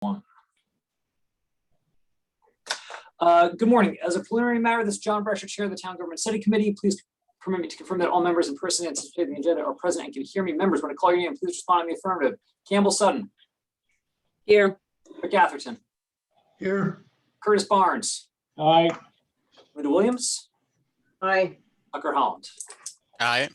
Good morning. As a preliminary matter, this is John Brescher, Chair of the Town Government Study Committee. Please permit me to confirm that all members in person anticipating the agenda are present and can hear me. Members, when I call your name, please respond in the affirmative. Campbell Sutton. Here. Rick Atherton. Here. Curtis Barnes. Aye. Linda Williams. Aye. Tucker Holland. Aye.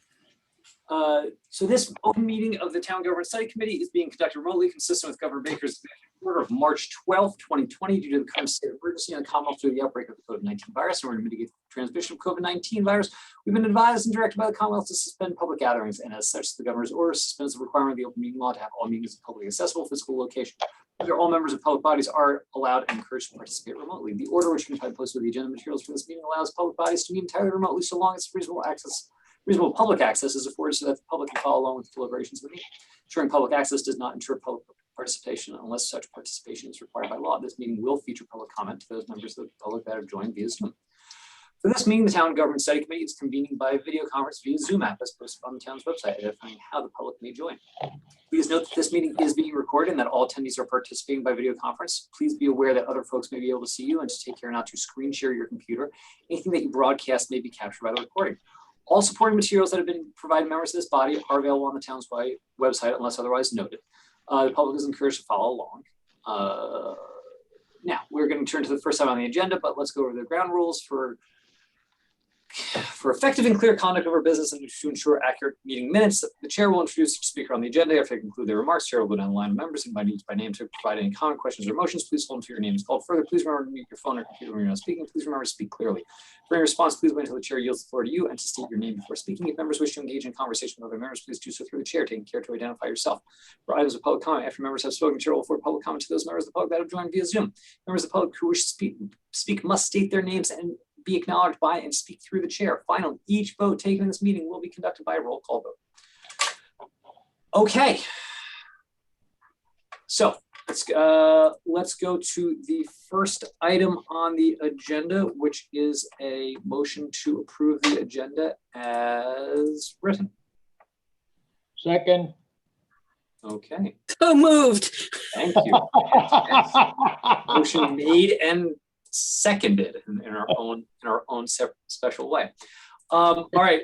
So this open meeting of the Town Government Study Committee is being conducted remotely, consistent with Governor Baker's order of March 12th, 2020, due to the current state of emergency in the Commonwealth due to the outbreak of the COVID-19 virus. In order to mitigate the transmission of COVID-19 virus, we've been advised and directed by the Commonwealth to suspend public gatherings, and as such, the Governor's order suspends the requirement of the open meeting law to have all meetings in publicly accessible physical location. All members of public bodies are allowed and encouraged to participate remotely. The order, which you can find posted with the agenda materials for this meeting, allows public bodies to meet entirely remotely so long as reasonable public access is afforded so that the public can follow along with the deliberations of the meeting. Ensuring public access does not ensure public participation unless such participation is required by law. This meeting will feature public comment to those members of the public that have joined via Zoom. For this meeting, the Town Government Study Committee is convening by video conference via Zoom app as posted on the town's website, identifying how the public may join. Please note that this meeting is being recorded and that all attendees are participating by video conference. Please be aware that other folks may be able to see you and to take care not to screen share your computer. Anything that you broadcast may be captured by the recording. All supporting materials that have been provided members of this body are available on the town's website unless otherwise noted. The public is encouraged to follow along. Now, we're going to turn to the first item on the agenda, but let's go over the ground rules for effective and clear conduct of our business and to ensure accurate meeting minutes. The chair will introduce the speaker on the agenda. After they conclude their remarks, chair will go down the line of members and by name to provide any comment, questions, or motions. Please hold until your name is called. Further, please remember to mute your phone or computer when you're not speaking. Please remember to speak clearly. For any response, please wait until the chair yields the floor to you and to state your name before speaking. If members wish to engage in conversation with other members, please do so through the chair, taking care to identify yourself. For items of public comment, after members have spoken, the chair will afford public comment to those members of the public that have joined via Zoom. Members of the public who wish to speak must state their names and be acknowledged by and speak through the chair. Finally, each vote taken in this meeting will be conducted by a roll call vote. Okay. So let's go to the first item on the agenda, which is a motion to approve the agenda as written. Second. Okay. So moved. Thank you. Motion made and seconded in our own separate special way. All right,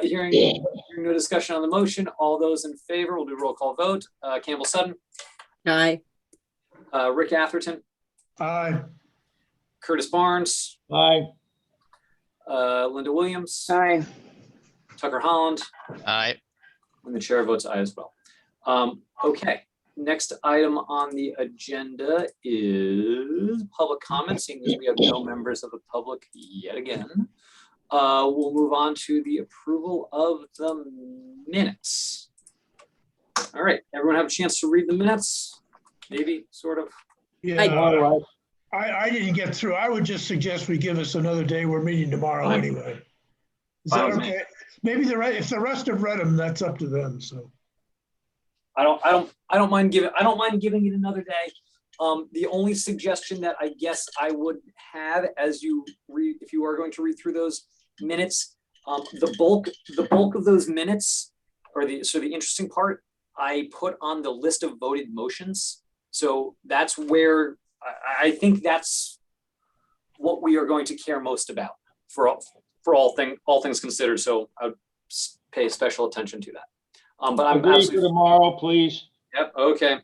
hearing no discussion on the motion, all those in favor, we'll do a roll call vote. Campbell Sutton. Aye. Rick Atherton. Aye. Curtis Barnes. Aye. Linda Williams. Aye. Tucker Holland. Aye. And the chair votes aye as well. Okay. Next item on the agenda is public comment. Seeing as we have no members of the public yet again, we'll move on to the approval of the minutes. All right, everyone have a chance to read the minutes? Maybe, sort of. Yeah, I didn't get through. I would just suggest we give us another day. We're meeting tomorrow anyway. Is that okay? Maybe if the rest have read them, that's up to them. So. I don't mind giving it another day. The only suggestion that I guess I would have as you read, if you are going to read through those minutes, the bulk of those minutes, or the interesting part, I put on the list of voted motions. So that's where I think that's what we are going to care most about for all things considered. So I would pay special attention to that. But I'm absolutely for tomorrow, please. Yep. Okay.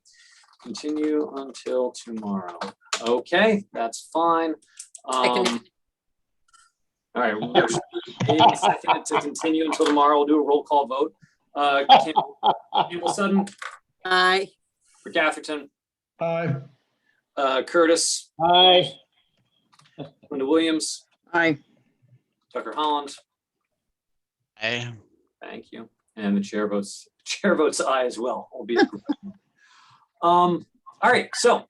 Continue until tomorrow. Okay, that's fine. All right. Second to continue until tomorrow. We'll do a roll call vote. Campbell Sutton. Aye. Rick Atherton. Aye. Curtis. Aye. Linda Williams. Aye. Tucker Holland. Aye. Thank you. And the chair votes aye as well. All right, so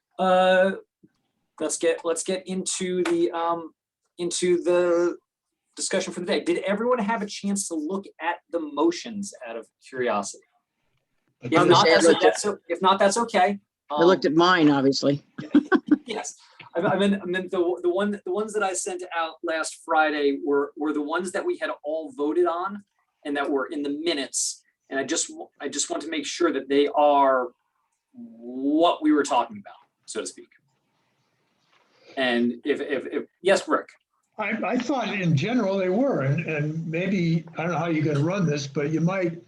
let's get into the discussion for the day. Did everyone have a chance to look at the motions out of curiosity? If not, that's okay. I looked at mine, obviously. Yes, I mean the ones that I sent out last Friday were the ones that we had all voted on and that were in the minutes. And I just want to make sure that they are what we were talking about. so to speak. And if yes, Rick. I thought in general they were, and maybe, I don't know how you're gonna run this, but you might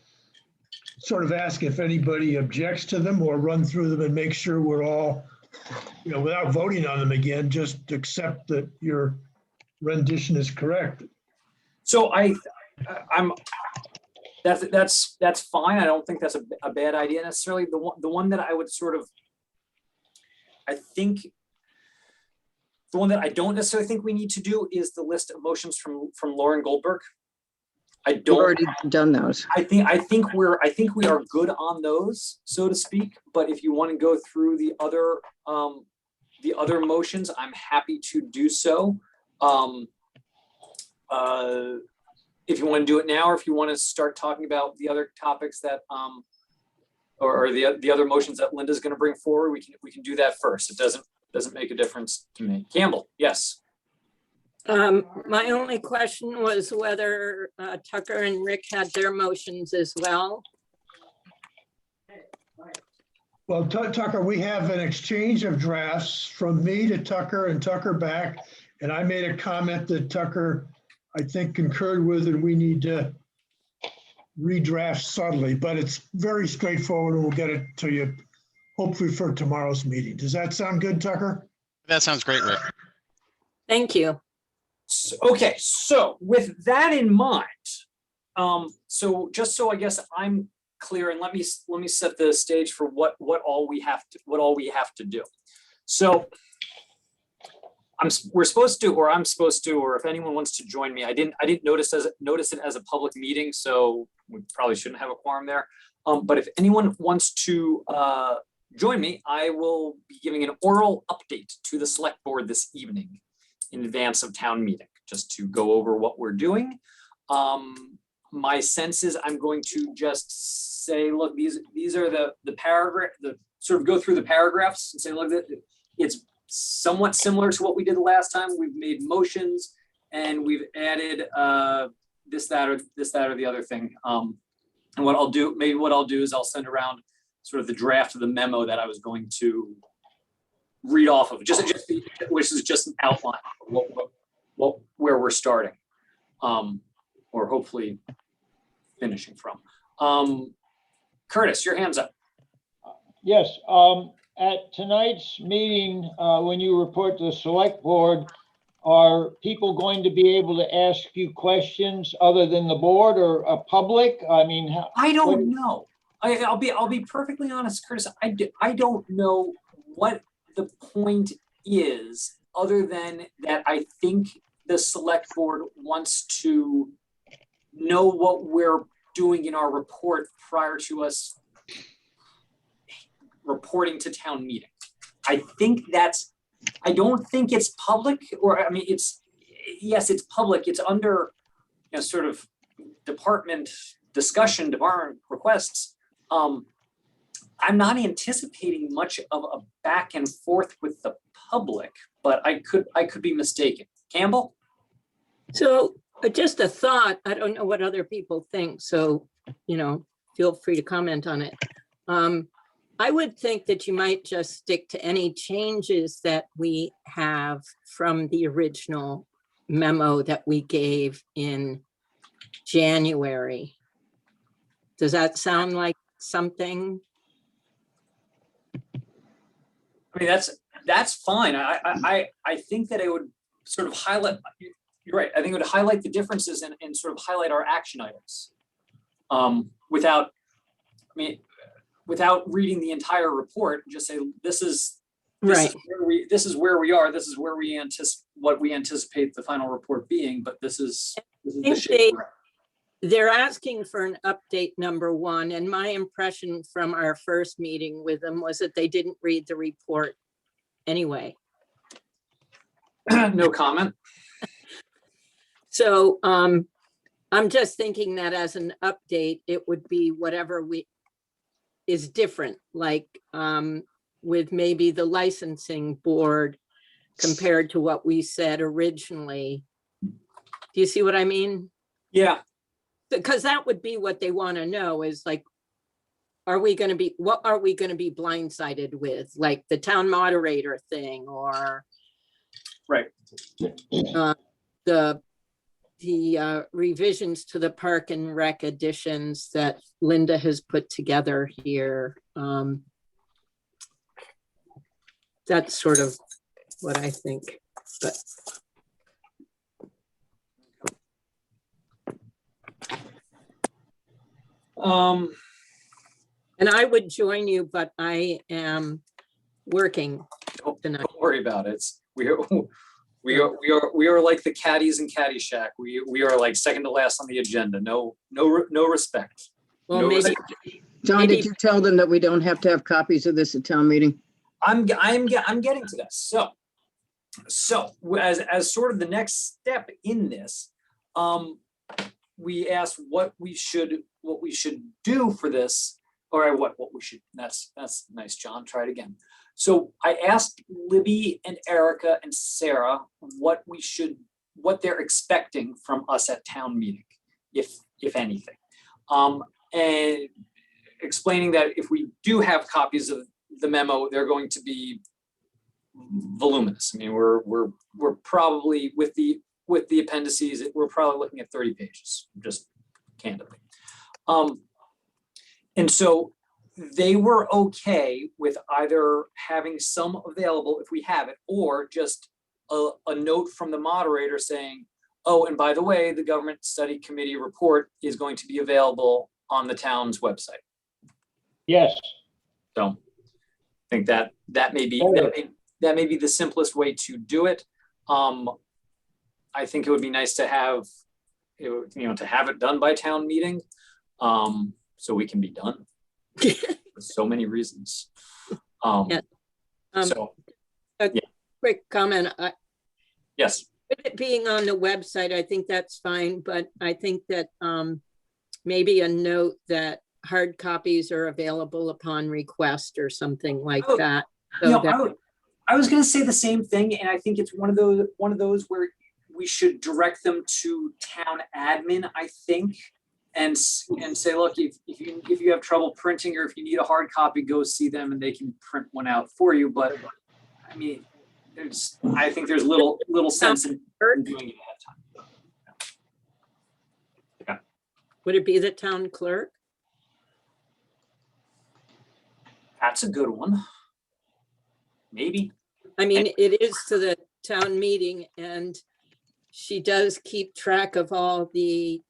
sort of ask if anybody objects to them or run through them and make sure we're all, without voting on them again, just accept that your rendition is correct. So that's fine. I don't think that's a bad idea necessarily. The one that I would sort of, I think, the one that I don't necessarily think we need to do is the list of motions from Lauren Goldberg. We've already done those. I think we are good on those, so to speak. But if you want to go through the other motions, I'm happy to do so. If you want to do it now, or if you want to start talking about the other topics that or the other motions that Linda's going to bring forward, we can do that first. It doesn't make a difference to me. Campbell, yes. My only question was whether Tucker and Rick had their motions as well. Well, Tucker, we have an exchange of drafts from me to Tucker and Tucker back. And I made a comment that Tucker, I think, concurred with, and we need to redraft subtly, but it's very straightforward and we'll get it to you hopefully for tomorrow's meeting. Does that sound good, Tucker? That sounds great, Rick. Thank you. Okay, so with that in mind, so just so I guess I'm clear, and let me set the stage for what all we have to do. So I'm supposed to, or if anyone wants to join me, I didn't notice it as a public meeting, so we probably shouldn't have a quorum there. But if anyone wants to join me, I will be giving an oral update to the select board this evening in advance of town meeting, just to go over what we're doing. My sense is I'm going to just say, look, these are the paragraph, sort of go through the paragraphs and say, look, it's somewhat similar to what we did the last time. We've made motions and we've added this, that, or the other thing. And what I'll do is I'll send around sort of the draft of the memo that I was going to read off of, which is just an outline of where we're starting, or hopefully finishing from. Curtis, your hand's up. Yes, at tonight's meeting, when you report to the select board, are people going to be able to ask you questions other than the board or a public? I mean, I don't know. I'll be perfectly honest, Curtis. I don't know what the point is, other than that I think the select board wants to know what we're doing in our report prior to us reporting to town meeting. I don't think it's public, or I mean, yes, it's public. It's under, sort of department discussion, department requests. I'm not anticipating much of a back and forth with the public, but I could be mistaken. Campbell? So just a thought, I don't know what other people think, so, feel free to comment on it. I would think that you might just stick to any changes that we have from the original memo that we gave in January. Does that sound like something? I mean, that's fine. I think that it would sort of highlight, you're right, I think it would highlight the differences and sort of highlight our action items. Without reading the entire report, just say, this is where we are, this is where what we anticipate the final report being, but this is the shape we're at. They're asking for an update, number one, and my impression from our first meeting with them was that they didn't read the report anyway. No comment. So I'm just thinking that as an update, it would be whatever is different, like with maybe the licensing board compared to what we said originally. Do you see what I mean? Yeah. Because that would be what they want to know, is like, are we going to be, what are we going to be blindsided with? Like the town moderator thing or Right. the revisions to the Park and Rec additions that Linda has put together here. That's sort of what I think, but. And I would join you, but I am working tonight. Don't worry about it. We are like the caddies in Caddyshack. We are like second to last on the agenda. No respect. Well, No maybe, respect. John, Maybe- did you tell them that we don't have to have copies of this at town meeting? I'm getting to this. So as sort of the next step in this, we asked what we should do for this, or what we should. That's nice, John. Try it again. So I asked Libby and Erica and Sarah what they're expecting from us at town meeting, if anything, and explaining that if we do have copies of the memo, they're going to be voluminous. I mean, we're probably with the appendices, we're probably looking at 30 pages, just candidly. And so they were okay with either having some available if we have it, or just a note from the moderator saying, oh, and by the way, the Government Study Committee report is going to be available on the town's website. Yes, So I think that may be the simplest way to do it. I think it would be nice to have, to have it done by town meeting, so we can be done. For so many reasons. Yeah. So quick comment. yes, With it being on the website, I think that's fine, but I think that maybe a note that hard copies are available upon request or something like Oh, that. So that, I was going to say the same thing, and I think it's one of those where we should direct them to town admin, I think, and say, look, if you have trouble printing, or if you need a hard copy, go see them and they can print one out for you. But I mean, I think there's little sense in doing it ahead of time. would it be the town clerk? That's a good one. Maybe. I mean, it is to the town meeting, and she does keep track of all the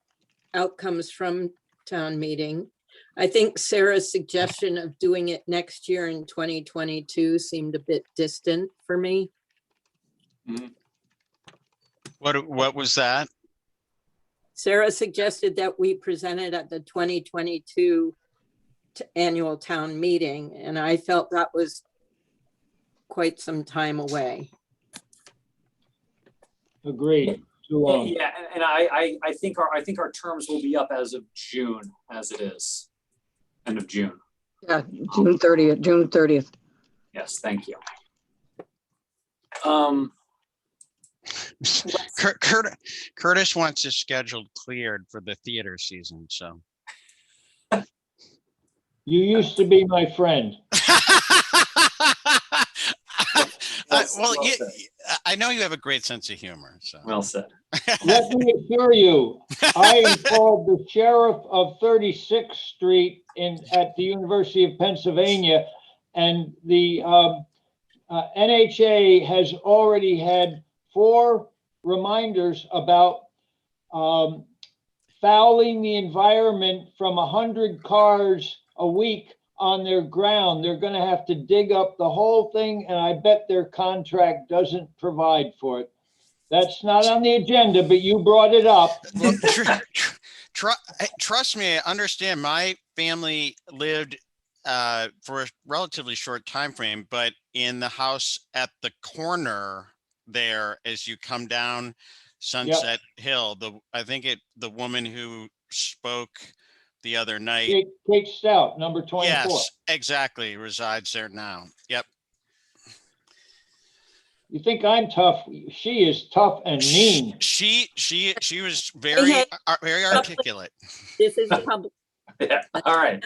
outcomes from town meeting. I think Sarah's suggestion of doing it next year in 2022 seemed a bit distant for me. What was that? Sarah suggested that we present it at the 2022 annual town meeting, and I felt that was quite some time away. agreed. Too long. Yeah, and I think our terms will be up as of June, as it is, end of June. Yeah, June 30th. Yes, thank you. Curtis wants his schedule cleared for the theater season, so. You used to be my friend. Well, Well said. I know you have a great sense of humor, so. Well said. Let me assure you, I called the sheriff of 36th Street at the University of Pennsylvania, and the NHA has already had 4 reminders about fouling the environment from 100 cars a week on their ground. They're going to have to dig up the whole thing, and I bet their contract doesn't provide for it. That's not on the agenda, but you brought it up. Well, trust me, I understand. My family lived for a relatively short time frame, but in the house at the corner there, as you come down Sunset Hill, I think the woman who spoke the other night. Kate Stout, number 24. Yes, exactly. Resides there now. Yep. You think I'm tough? She is tough and mean. She was very articulate. This is public. Yeah, all right.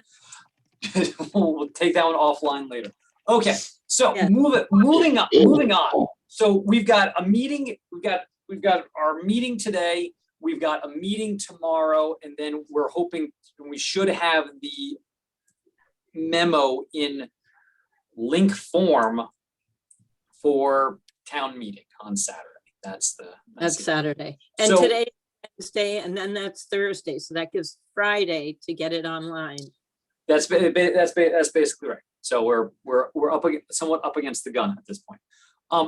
We'll take that one offline later. Okay, so Yeah. moving on. So we've got a meeting, we've got our meeting today, we've got a meeting tomorrow, and then we're hoping, we should have the memo in link form for town meeting on Saturday. That's That's the- Saturday. And So- today, Wednesday, and then that's Thursday. So that gives Friday to get it online. That's basically right. So we're somewhat up against the gun at this point.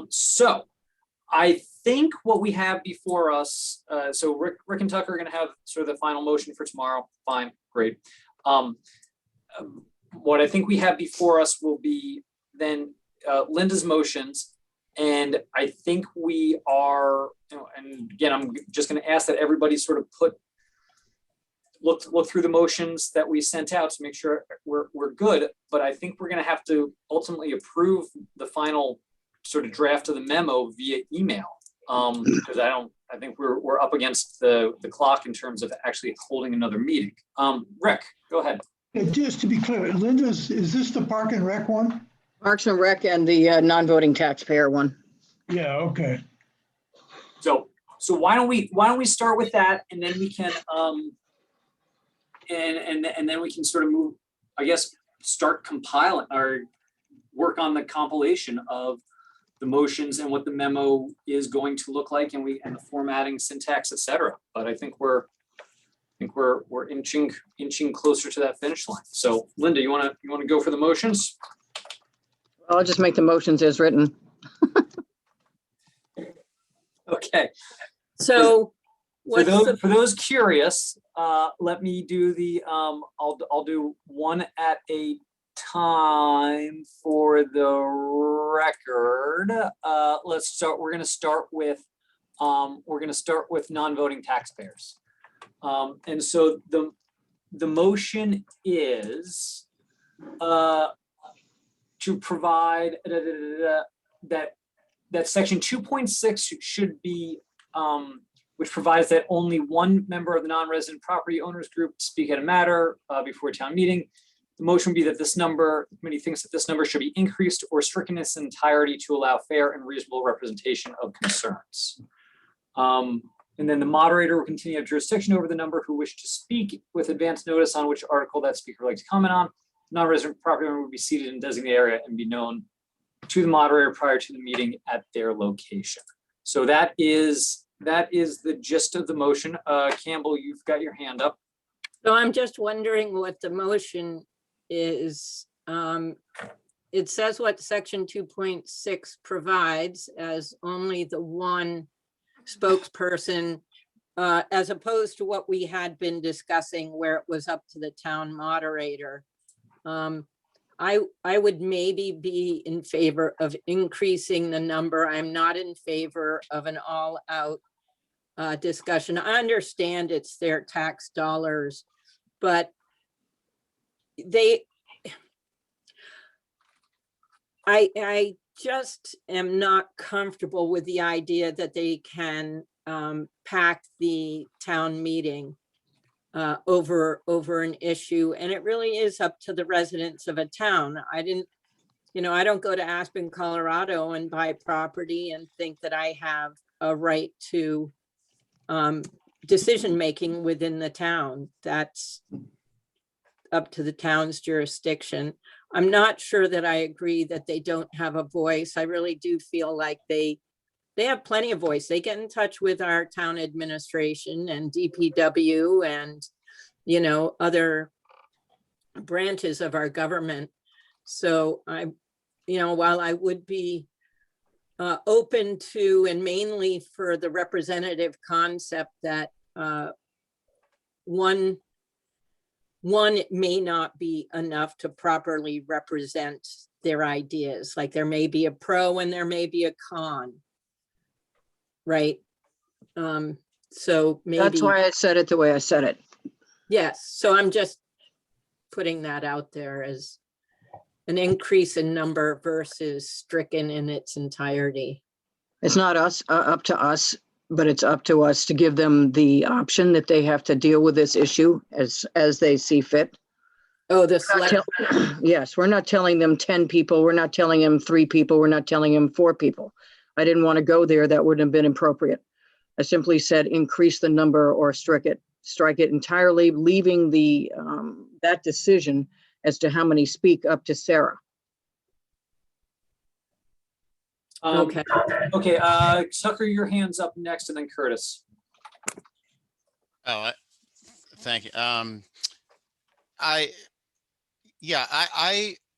So I think what we have before us, so Rick and Tucker are going to have sort of the final motion for tomorrow. Fine, great. What I think we have before us will be then Linda's motions. And I think we are, and again, I'm just going to ask that everybody sort of look through the motions that we sent out to make sure we're good. But I think we're going to have to ultimately approve the final sort of draft of the memo via email, because I think we're up against the clock in terms of actually holding another meeting. Rick, go ahead. Just to be clear, Linda's, is this the Park and Rec one? Parks and Rec and the non-voting taxpayer one. Yeah, okay. So why don't we start with that, and then we can and then we can sort of move, I guess, start compiling or work on the compilation of the motions and what the memo is going to look like, and the formatting, syntax, etc. But I think we're inching closer to that finish line. So Linda, you want to go for the motions? I'll just make the motions as written. Okay. So For what's the, those curious, let me do the I'll do one at a time for the record. Let's start. We're gonna start with non-voting taxpayers. And so the motion is to provide that section 2.6 should be which provides that only one member of the non-resident property owners group speak at a matter before a town meeting. The motion would be that the committee thinks that this number should be increased or stricken in its entirety to allow fair and reasonable representation of concerns. And then the moderator will continue to have jurisdiction over the number who wish to speak with advance notice on which article that speaker would like to comment on. Non-resident property owner would be seated in designated area and be known to the moderator prior to the meeting at their location. So that is the gist of the motion. Campbell, you've got your hand up. so I'm just wondering what the motion is. It says what section 2.6 provides as only the one spokesperson, as opposed to what we had been discussing where it was up to the town moderator. I would maybe be in favor of increasing the number. I'm not in favor of an all-out discussion. I understand it's their tax dollars, but I just am not comfortable with the idea that they can pack the town meeting over an issue, and it really is up to the residents of a town. I don't go to Aspen, Colorado and buy property and think that I have a right to decision-making within the town. That's up to the town's jurisdiction. I'm not sure that I agree that they don't have a voice. I really do feel like they have plenty of voice. They get in touch with our town administration and DPW and, other branches of our government. So while I would be open to, and mainly for the representative concept that one may not be enough to properly represent their ideas. Like there may be a pro and there may be a con. Right. So maybe. That's why I said it the way I said it. Yes. So I'm just putting that out there as an increase in number versus stricken in its entirety. It's not up to us, but it's up to us to give them the option that they have to deal with this issue as they see fit. Oh, the Not select, tell- Yes, we're not telling them 10 people. We're not telling them 3 people. We're not telling them 4 people. I didn't want to go there. That wouldn't have been appropriate. I simply said increase the number or strike it entirely, leaving the that decision as to how many speak up to Sarah. okay. Okay, Tucker, your hand's up next, and then Curtis. Oh, thank you.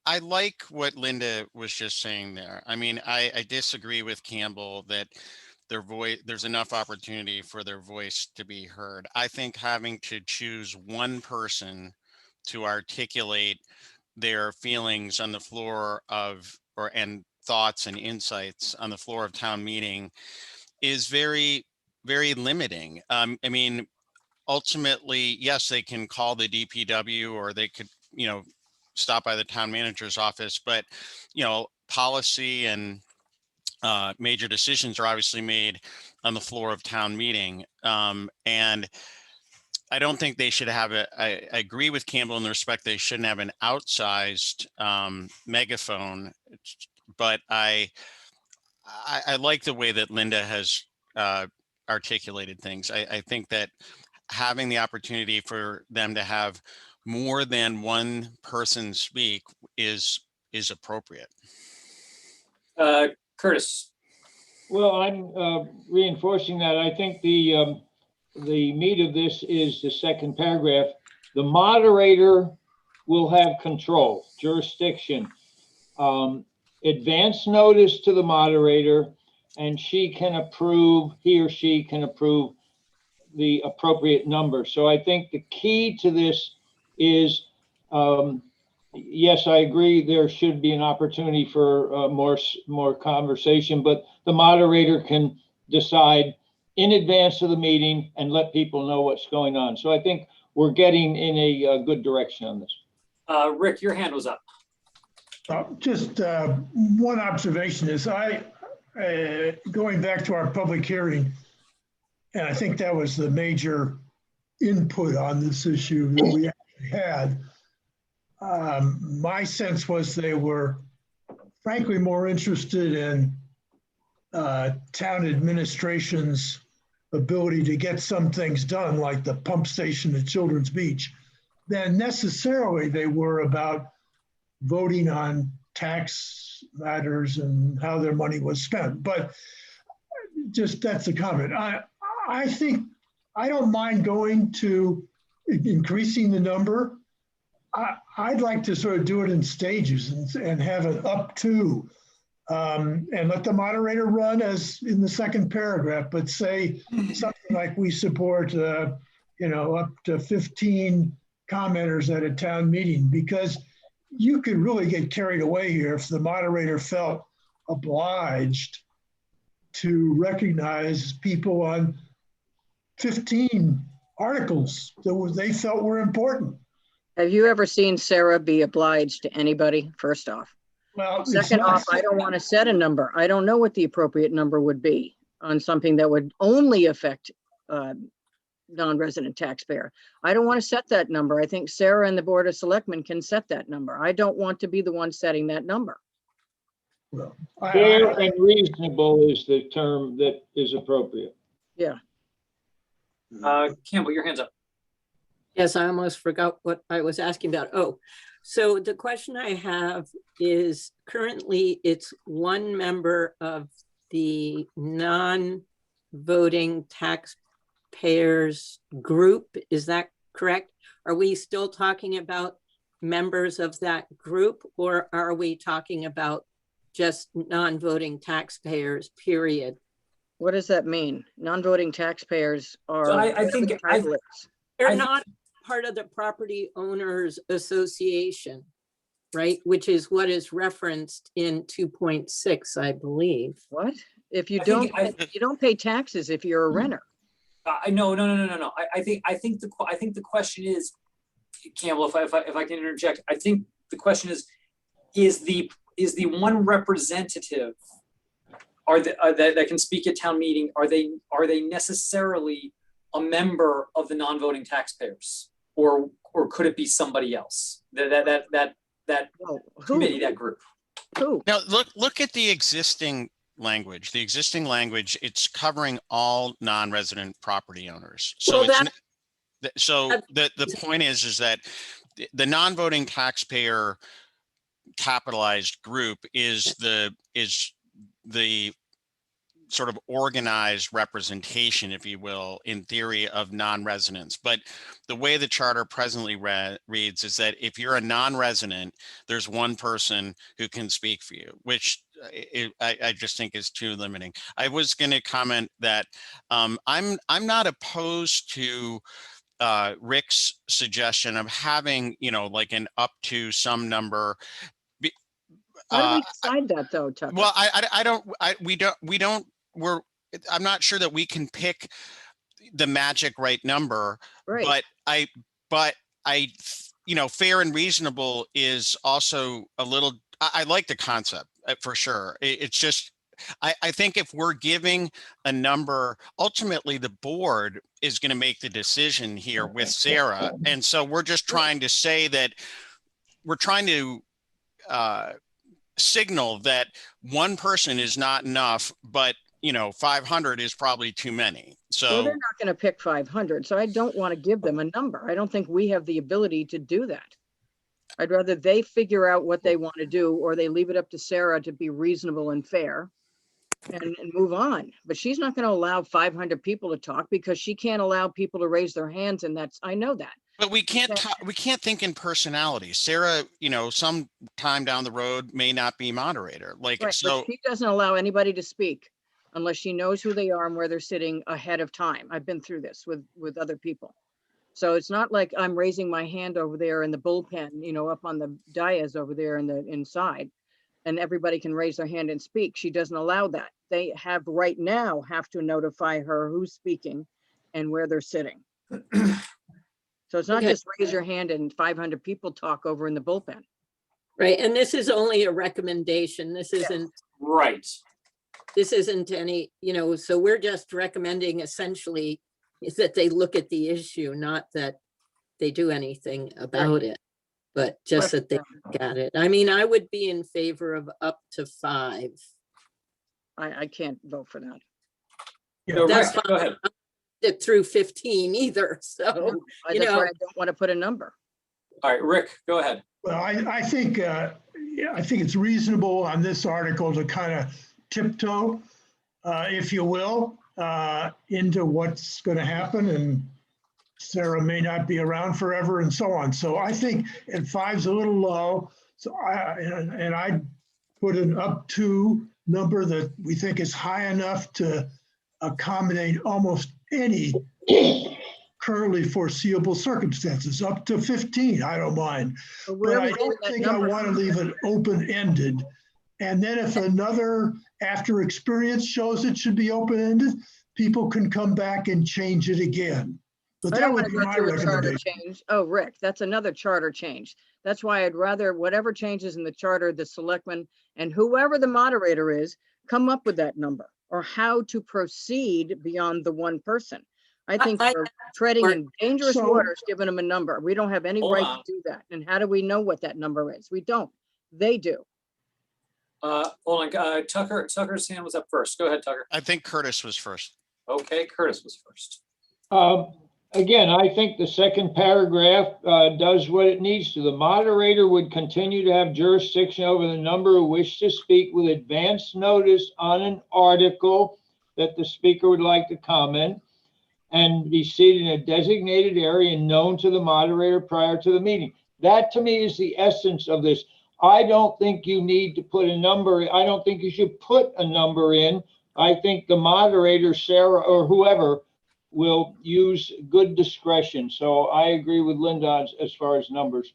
I like what Linda was just saying there. I mean, I disagree with Campbell that there's enough opportunity for their voice to be heard. I think having to choose one person to articulate their feelings on the floor of, and thoughts and insights on the floor of town meeting is very, very limiting. I mean, ultimately, yes, they can call the DPW or they could, stop by the town manager's office, but, policy and major decisions are obviously made on the floor of town meeting. And I don't think they should have I agree with Campbell in the respect they shouldn't have an outsized megaphone, but I like the way that Linda has articulated things. I think that having the opportunity for them to have more than one person speak is appropriate. Curtis. Well, I'm reinforcing that. I think the meat of this is the second paragraph. The moderator will have control, jurisdiction, advance notice to the moderator, and he or she can approve the appropriate number. So I think the key to this is, yes, I agree there should be an opportunity for more conversation, but the moderator can decide in advance of the meeting and let people know what's going on. So I think we're getting in a good direction on this. Rick, your hand was up. Just one observation is going back to our public hearing, and I think that was the major input on this issue that we actually had. My sense was they were frankly more interested in town administration's ability to get some things done, like the pump station at Children's Beach, than necessarily they were about voting on tax matters and how their money was spent. But just that's a comment. I think I don't mind going to increasing the number. I'd like to sort of do it in stages and have it up to, and let the moderator run as in the second paragraph, but say something like we support, up to 15 commenters at a town meeting, because you could really get carried away here if the moderator felt obliged to recognize people on 15 articles that they felt were important. Have you ever seen Sarah be obliged to anybody, first off? Well, Second off, I don't want to set a number. I don't know what the appropriate number would be on something that would only affect non-resident taxpayer. I don't want to set that number. I think Sarah and the Board of Selectmen can set that number. I don't want to be the one setting that number. Well, Fair and reasonable is the term that is appropriate. Yeah. Campbell, your hand's up. Yes, I almost forgot what I was asking about. Oh, so the question I have is currently it's one member of the non-voting taxpayers group. Is that correct? Are we still talking about members of that group, or are we talking about just non-voting taxpayers, period? What does that mean? Non-voting taxpayers are. So I think they're not part of the property owners association, right? Which is what is referenced in 2.6, I believe. What? If you you don't pay taxes if you're a renter. No. I think the question is, Campbell, if I can interject, I think the question is the one representative that can speak at town meeting, are they necessarily a member of the non-voting taxpayers, or could it be somebody else? That Well, committee, that group. Who? Now, look at the existing language. The existing language, it's covering all non-resident property owners. So Well, the point is that the non-voting taxpayer capitalized group is the sort of organized representation, if you will, in theory, of non-residents. But the way the charter presently reads is that if you're a non-resident, there's one person who can speak for you, which I just think is too limiting. I was going to comment that I'm not opposed to Rick's suggestion of having, like an up to some number. How do we decide that though, Tucker? Well, I'm not sure that we can pick the magic right number, Right. but I, fair and reasonable is also a little, I like the concept for sure. It's just, I think if we're giving a number, ultimately the board is going to make the decision here with Sarah. And so we're just trying to say that we're trying to, signal that one person is not enough, but 500 is probably too many. So Well, they're not going to pick 500, so I don't want to give them a number. I don't think we have the ability to do that. I'd rather they figure out what they want to do, or they leave it up to Sarah to be reasonable and fair and move on. But she's not going to allow 500 people to talk because she can't allow people to raise their hands. And I know that. but we can't think in personality. Sarah, some time down the road may not be moderator. Right, but So she doesn't allow anybody to speak unless she knows who they are and where they're sitting ahead of time. I've been through this with other people. So it's not like I'm raising my hand over there in the bullpen, up on the dais over there inside, and everybody can raise their hand and speak. She doesn't allow that. They have to notify her who's speaking and where they're sitting. So it's not Okay. just raise your hand and 500 people talk over in the bullpen. right, and this is only a recommendation. This isn't Right. any, so we're just recommending essentially is that they look at the issue, not that they do anything about it, but just that they look at it. I mean, I would be in favor of up to 5. I can't vote for that. No, That's Rick, go ahead. It through 15 either, so, That's why I don't want to put a number. All right, Rick, go ahead. Well, I think it's reasonable on this article to kind of tiptoe, if you will, into what's going to happen, and Sarah may not be around forever and so on. So I think at 5's a little low. So I'd put an up to number that we think is high enough to accommodate almost any currently foreseeable circumstances, up to 15, I don't mind. But I don't think I want to leave it open-ended. And then if after experience shows it should be open-ended, people can come back and change it again. But that would be my recommendation. Oh, Rick, that's another charter change. That's why I'd rather whatever changes in the charter, the selectmen and whoever the moderator is, come up with that number or how to proceed beyond the one person. I think we're treading in dangerous waters, giving them a number. We don't have any right to do that. And how do we know what that number is? We don't. They do. Hold on, Tucker's hand was up first. Go ahead, Tucker. I think Curtis was first. Okay, Curtis was first. Again, I think the second paragraph does what it needs to. The moderator would continue to have jurisdiction over the number who wish to speak with advance notice on an article that the speaker would like to comment, and be seated in a designated area known to the moderator prior to the meeting. That to me is the essence of this. I don't think you need to put a number. I don't think you should put a number in. I think the moderator, Sarah or whoever, will use good discretion. So I agree with Linda as far as numbers.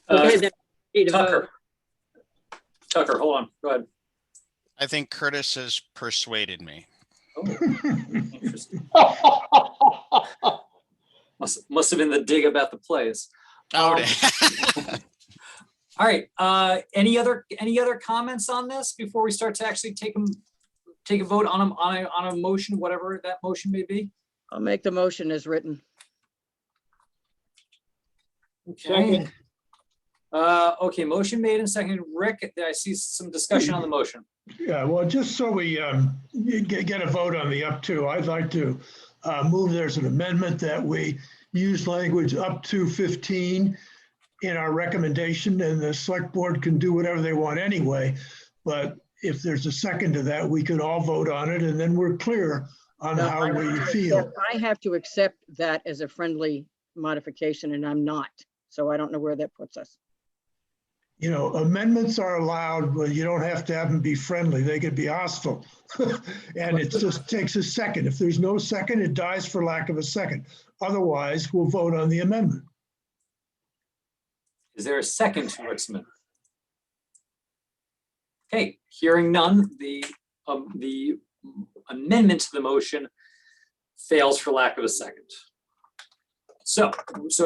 Tucker, hold on. Go ahead. I think Curtis has persuaded me. Oh, interesting. Must have been the dig about the plays. Oh, All right. Any other comments on this before we start to actually take a vote on a motion, whatever that motion may be? I'll make the motion as written. Okay. Second. Okay, motion made and seconded. Rick, I see some discussion on the motion. Yeah, well, just so we get a vote on the up to, I'd like to move there's an amendment that we use language up to 15 in our recommendation, and the select board can do whatever they want anyway. But if there's a second to that, we could all vote on it, and then we're clear on No, how we feel. I have to accept that as a friendly modification, and I'm not. So I don't know where that puts us. You know, amendments are allowed, but you don't have to have them be friendly. They could be hostile. And it just takes a second. If there's no second, it dies for lack of a second. Otherwise, we'll vote on the amendment. Is there a second to Rick's amendment? Okay, hearing none, the amendment to the motion fails for lack of a second. So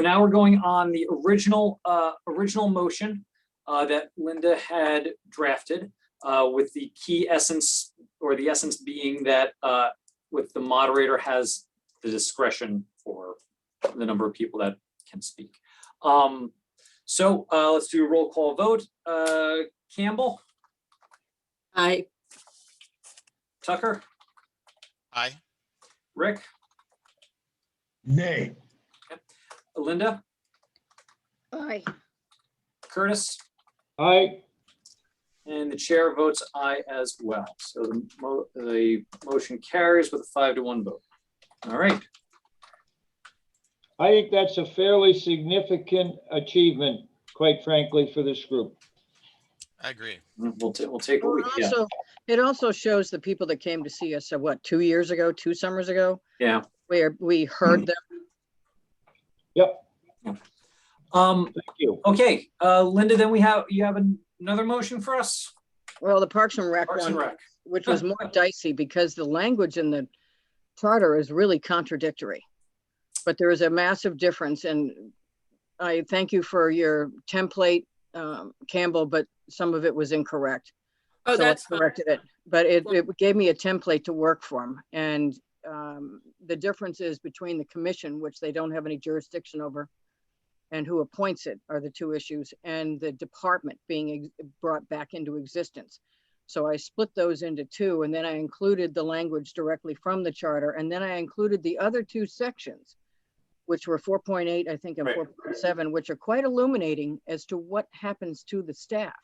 now we're going on the original motion that Linda had drafted, with the key essence, or the essence being that with the moderator has the discretion for the number of people that can speak. So let's do a roll call vote. Campbell, Aye. Tucker, Aye. Rick, Nay. Linda, Aye. Curtis, Aye. and the chair votes aye as well. So the motion carries with a 5-1 vote. All right. I think that's a fairly significant achievement, quite frankly, for this group. I agree. We'll take what we Well, can. it also shows the people that came to see us, what, 2 years ago, 2 summers ago, Yeah. where we heard them. Yep, Thank you. Okay, Linda, then you have another motion for us? Well, the Parks and Rec Parks and one, Rec. which was more dicey because the language in the charter is really contradictory. But there is a massive difference, and I thank you for your template, Campbell, but some of it was incorrect. Oh, So I that's fine. corrected it, but it gave me a template to work from. And the difference is between the commission, which they don't have any jurisdiction over, and who appoints it are the two issues, and the department being brought back into existence. So I split those into two, and then I included the language directly from the charter, and then I included the other two sections, which were 4.8, I think, and Right. 4.7, which are quite illuminating as to what happens to the staff.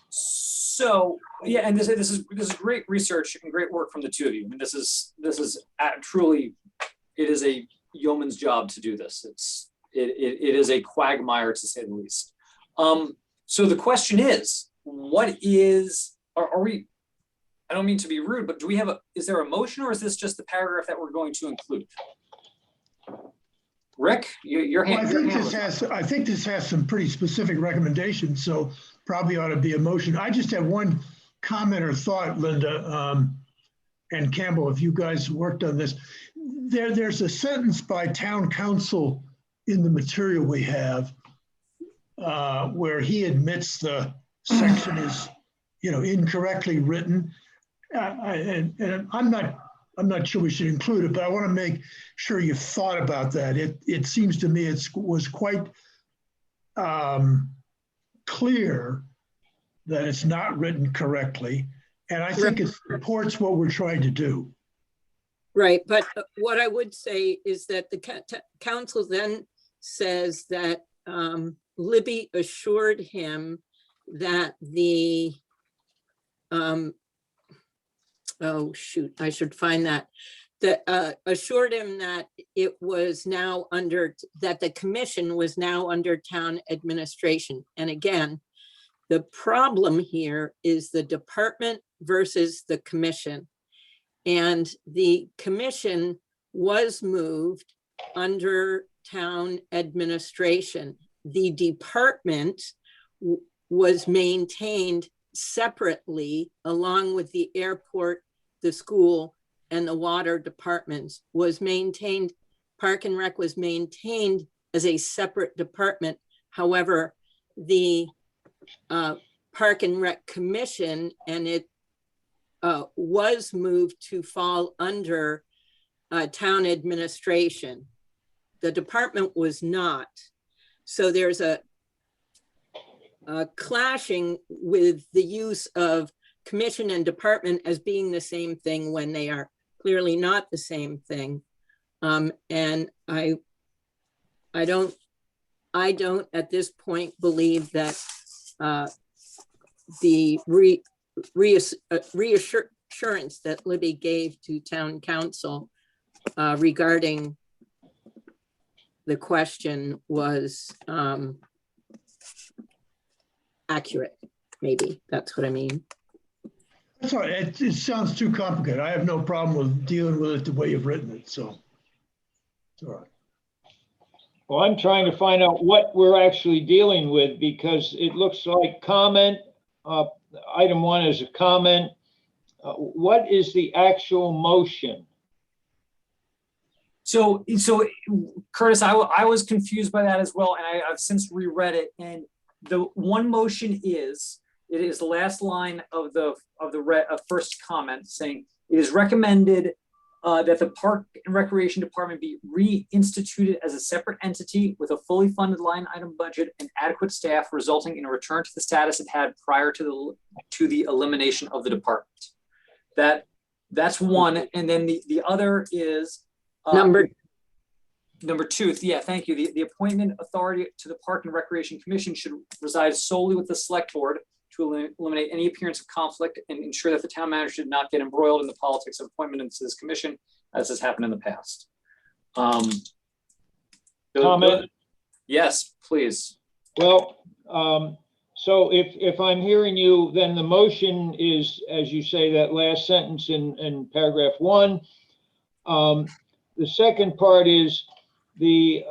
So, yeah, and this is great research and great work from the two of you. I mean, this is truly, it is a yeoman's job to do this. It is a quagmire, to say the least. So the question is, what is, are we, I don't mean to be rude, but is there a motion, or is this just the paragraph that we're going to include? Rick, your Well, hand. I think this has some pretty specific recommendations, so probably ought to be a motion. I just have one comment or thought, Linda, and Campbell, if you guys worked on this. There's a sentence by town council in the material we have where he admits the section is, incorrectly written. And I'm not sure we should include it, but I want to make sure you've thought about that. It seems to me it was quite clear that it's not written correctly. And I think it supports what we're trying to do. Right, but what I would say is that the council then says that Libby assured him that the, oh shoot, I should find that assured him that it was now under, that the commission was now under town administration. And again, the problem here is the department versus the commission. And the commission was moved under town administration. The department was maintained separately, along with the airport, the school, and the water departments was maintained. Park and Rec was maintained as a separate department. However, the Park and Rec Commission and it was moved to fall under town administration. the department was not. So there's a clashing with the use of commission and department as being the same thing when they are clearly not the same thing. And I don't at this point believe that the reassurance that Libby gave to town council regarding the question was accurate. Maybe that's what I mean. That's all right. It sounds too complicated. I have no problem with dealing with it the way you've written it, so. It's all right. Well, I'm trying to find out what we're actually dealing with because it looks like comment, item 1 is a comment. What is the actual motion? So Curtis, I was confused by that as well, and I've since reread it. And the one motion is, it is the last line of the first comment saying, it is recommended that the Park and Recreation Department be reinstituted as a separate entity with a fully funded line item budget and adequate staff, resulting in a return to the status it had prior to the elimination of the department. That's one, and then the other is Number 2. Yeah, thank you. The appointment authority to the Park and Recreation Commission should reside solely with the Select Board to eliminate any appearance of conflict and ensure that the town manager did not get embroiled in the politics of appointment into this commission, as has happened in the past. Comment? Yes, please. Well, so if I'm hearing you, then the motion is, as you say, that last sentence in paragraph 1. The second part is the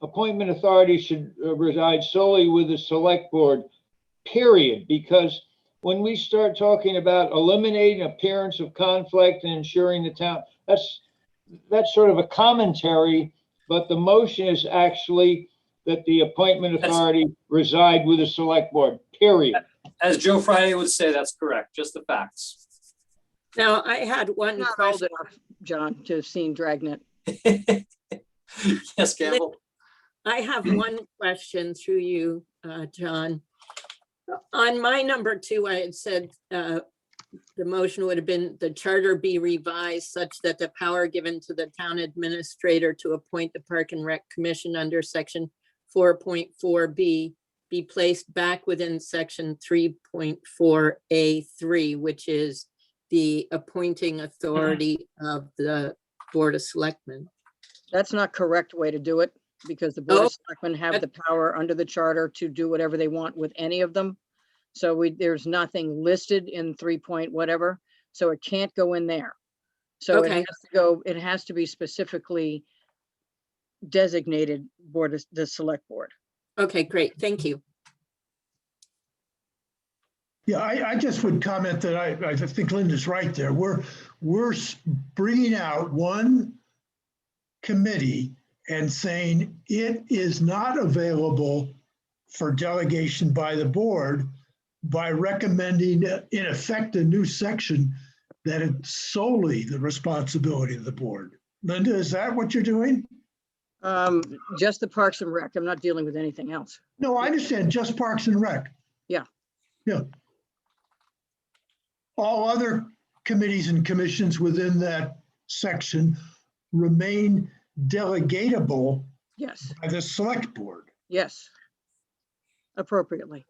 appointment authority should reside solely with the Select Board, period. Because when we start talking about eliminating appearance of conflict and ensuring the town, that's sort of a commentary, but the motion is actually that the appointment authority reside with the Select Board, period. As Joe Friday would say, that's correct. Just the facts. Now, I had one Not old question. enough, John, to have seen Dragnet. Yes, Campbell. I have one question through you, John. On my number 2, I had said the motion would have been the charter be revised such that the power given to the town administrator to appoint the Park and Rec Commission under section 4.4B be placed back within section 3.4A3, which is the appointing authority of the Board of Selectmen. That's not correct way to do it, because the Board of Selectmen have the power under the charter to do whatever they want with any of them. So there's nothing listed in 3 point whatever, so it can't go in there. So Okay. it has to be specifically designated the Select Board. Okay, great. Thank you. Yeah, I just would comment that I think Linda's right there. We're bringing out one committee and saying it is not available for delegation by the board by recommending, in effect, a new section that it's solely the responsibility of the board. Linda, is that what you're doing? Just the Parks and Rec. I'm not dealing with anything else. No, I understand, just Parks and Rec. Yeah. Yeah. All other committees and commissions within that section remain delegatable Yes, by the Select Board. yes. Appropriately.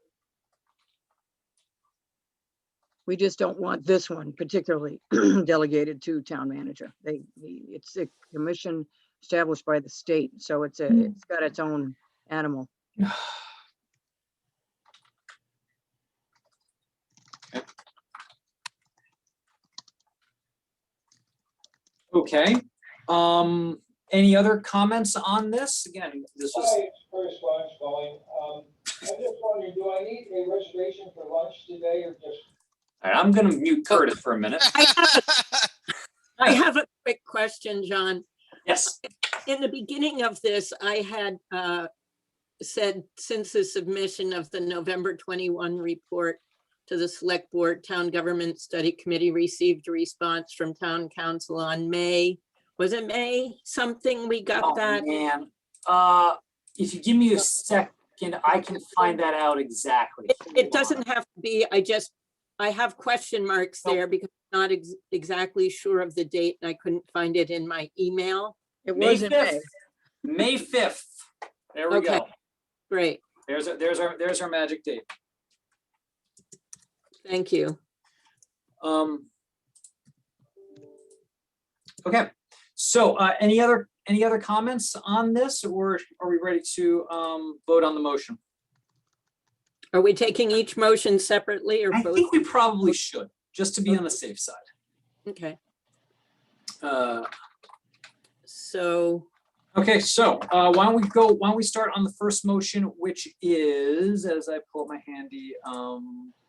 We just don't want this one particularly delegated to town manager. It's a commission established by the state, so it's got its own animal. Okay. Any other comments on this? Again, this was. Hi, it's Curtis Lunch going. I just wondering, do I need a reservation for lunch today or just? All right, I'm going to mute Curtis for a minute. I have a quick question, John. Yes. In the beginning of this, I had said, since the submission of the November 21 report to the Select Board, Town Government Study Committee received a response from Town Council on May Was it May something we got Oh, that? man. If you give me a second, I can find that out exactly. It doesn't have to be, I have question marks there because I'm not exactly sure of the date and I couldn't find it in my email. It May was in May. 5th. May 5th. There we Okay. go. Great, There's our magic date. thank you. Okay, so any other comments on this, or are we ready to vote on the motion? Are we taking each motion separately or I both? think we probably should, just to be on the safe side. Okay, Uh, so Okay, so why don't we start on the first motion, which is, as I pull up my handy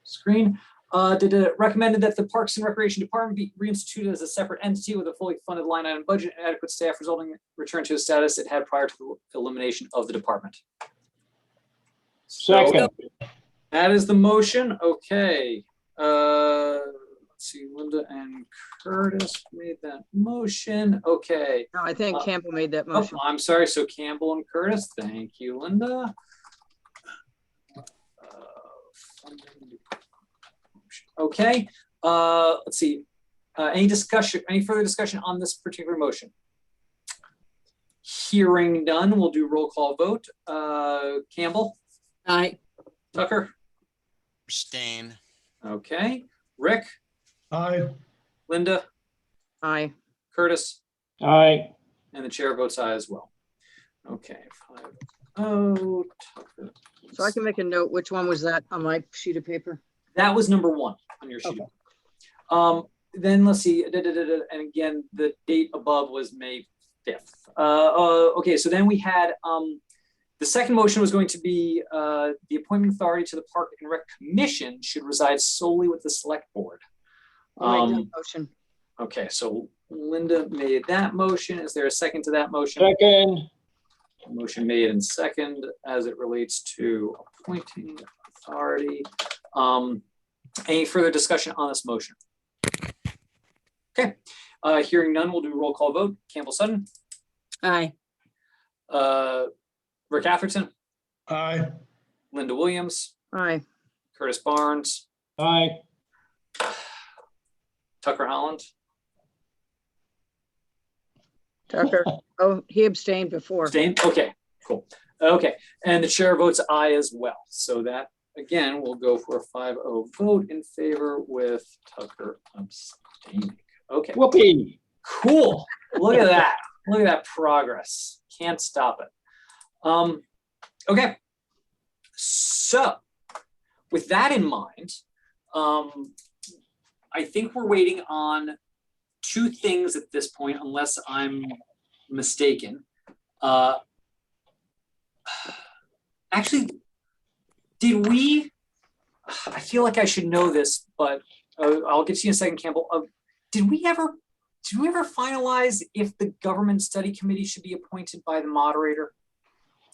screen, recommended that the Parks and Recreation Department be reinstituted as a separate entity with a fully funded line item budget and adequate staff, resulting in return to the status it had prior to the elimination of the department. So Second, that is the motion. Okay. Let's see, Linda and Curtis made that motion. Okay. No, I think Campbell made that Oh, motion. I'm sorry. So Campbell and Curtis. Thank you, Linda. Okay. Let's see. Any further discussion on this particular motion? Hearing none, we'll do roll call vote. Campbell, aye, Tucker. Abstain. Okay. Rick, Aye. Linda, Aye. Curtis, aye, and the chair votes aye as well. Okay. 5-0. Tucker. So I can make a note. Which one was that on my sheet of paper? That was number 1 on your sheet. Okay. Then let's see, and again, the date above was May 5th. Okay, so then we had, the second motion was going to be the appointment authority to the Park and Rec Commission should reside solely with the Select Board. I'll make that motion. Okay, so Linda made that motion. Is there a second to that motion? second, Motion made and second as it relates to appointing authority. Any further discussion on this motion? Okay, hearing none, we'll do a roll call vote. Campbell Sutton, aye, Rick Atherton, Aye. Linda Williams, Aye. Curtis Barnes, aye, Tucker Holland. Tucker. Oh, he abstained before. Abstain? Okay, cool. Okay, and the chair votes aye as well. So that, again, we'll go for a 5-0 vote in favor with Tucker abstaining. Okay, whoopee. cool. Look at that. Look at that progress. Can't stop it. Okay, so with that in mind, I think we're waiting on 2 things at this point, unless I'm mistaken. Actually, did we, I feel like I should know this, but I'll get to you in a second, Campbell. Did we ever finalize if the government study committee should be appointed by the moderator?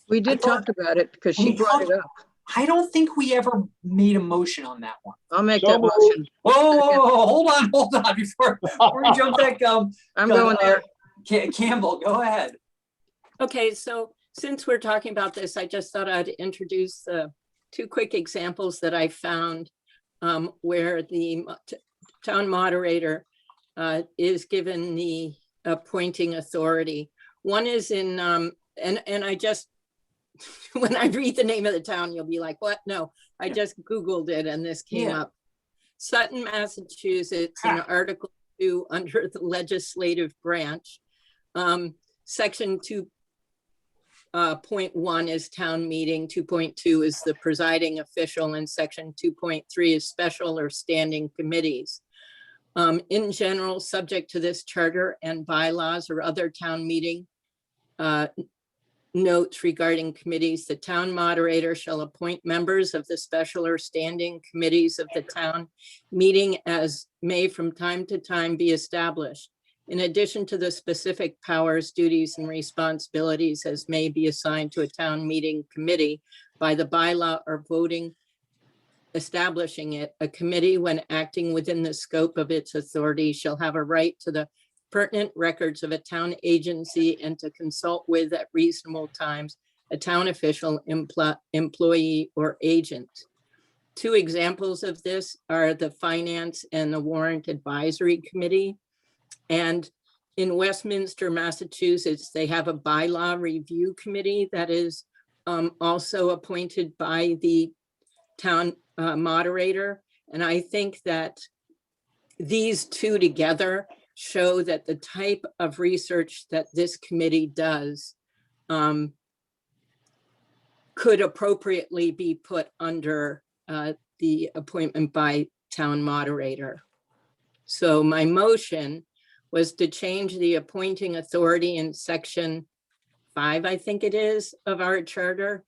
We did talk about it because she brought it up. I don't think we ever made a motion on that one. I'll make So that moved. motion. Whoa, hold on before we jump that gun. I'm going there. Campbell, go ahead. okay, so since we're talking about this, I just thought I'd introduce 2 quick examples that I found where the town moderator is given the appointing authority. One is in, and I just, when I read the name of the town, you'll be like, what? No, I just Googled it and this came up. Sutton, Massachusetts, in Article 2 under the legislative branch. Section 2.1 is town meeting, 2.2 is the presiding official, and section 2.3 is special or standing committees. In general, subject to this charter and bylaws or other town meeting notes regarding committees, the town moderator shall appoint members of the special or standing committees of the town meeting as may from time to time be established. In addition to the specific powers, duties, and responsibilities as may be assigned to a town meeting committee by the bylaw or voting establishing it, a committee, when acting within the scope of its authority, shall have a right to the pertinent records of a town agency and to consult with at reasonable times a town official, employee, or agent. Two examples of this are the Finance and the Warrant Advisory Committee. And in Westminster, Massachusetts, they have a bylaw review committee that is also appointed by the town moderator. And I think that these two together show that the type of research that this committee does could appropriately be put under the appointment by town moderator. So my motion was to change the appointing authority in section 5, I think it is, of our charter,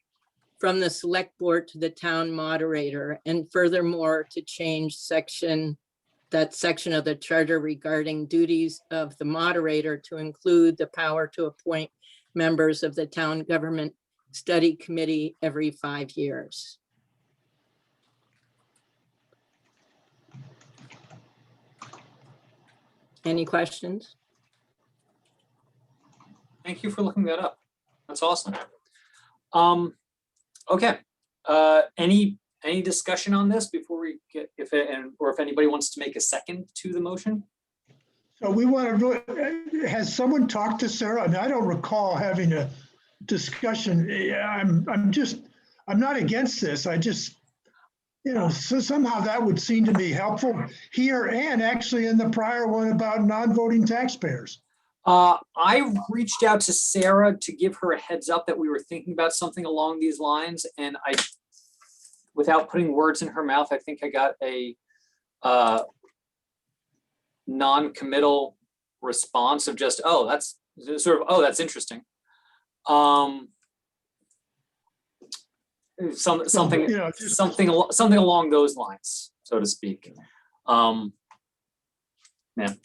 from the select board to the town moderator, and furthermore to change that section of the charter regarding duties of the moderator to include the power to appoint members of the town government study committee every 5 years. Any questions? Thank you for looking that up. That's awesome. Okay. Any discussion on this before we get, if anybody wants to make a second to the motion? So we want to, has someone talked to Sarah? I mean, I don't recall having a discussion. I'm not against this. I just, so somehow that would seem to be helpful here and actually in the prior one about non-voting taxpayers. I reached out to Sarah to give her a heads up that we were thinking about something along these lines, and without putting words in her mouth, I think I got a non-committal response of just, oh, that's sort of, oh, that's interesting. Something along those lines, so to speak. Yeah,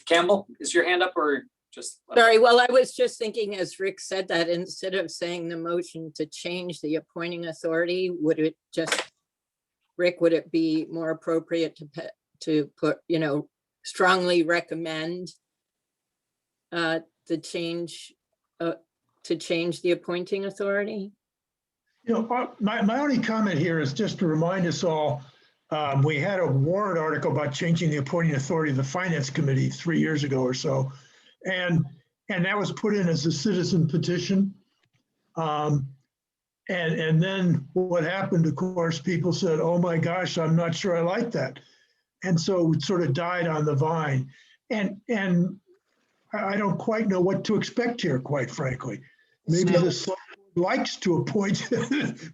Campbell, is your hand up or just? Sorry, well, I was just thinking as Rick said that instead of saying the motion to change the appointing authority, would it just, Rick, would it be more appropriate to put, strongly recommend the change to change the appointing authority? My only comment here is just to remind us all, we had a warrant article about changing the appointing authority of the Finance Committee 3 years ago or so. And that was put in as a citizen petition. And then what happened, of course, people said, oh my gosh, I'm not sure I like that. And so it sort of died on the vine. And I don't quite know what to expect here, quite frankly. Maybe the select board likes to appoint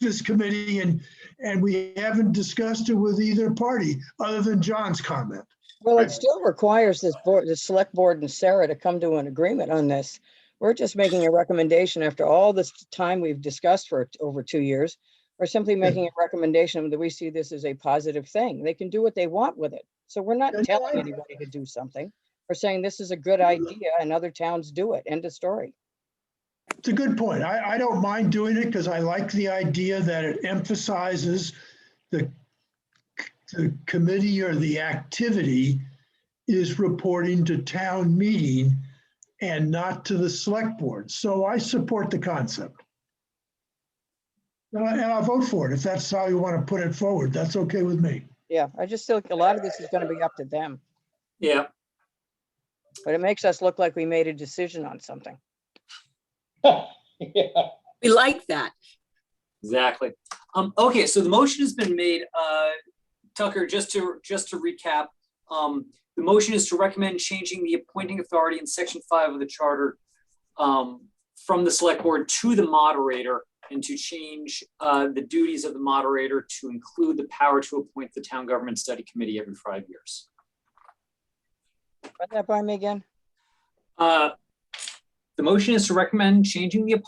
this committee and we haven't discussed it with either party other than John's comment. Well, it still requires this board, the select board and Sarah to come to an agreement on this. We're just making a recommendation after all this time we've discussed for over 2 years. We're simply making a recommendation that we see this as a positive thing. They can do what they want with it. So we're not telling anybody to do something. We're saying this is a good idea and other towns do it. End of story. It's a good point. I don't mind doing it because I like the idea that it emphasizes the committee or the activity is reporting to town meeting and not to the select board. So I support the concept. And I'll vote for it if that's how you want to put it forward. That's okay with me. Yeah, I just feel like a lot of this is going to be up to them. Yeah. But it makes us look like we made a decision on something. Yeah. We like that. Exactly. Okay, so the motion has been made. Tucker, just to recap, the motion is to recommend changing the appointing authority in section 5 of the charter from the select board to the moderator, and to change the duties of the moderator to include the power to appoint the town government study committee every 5 years. Run that by me again. The motion is to recommend changing the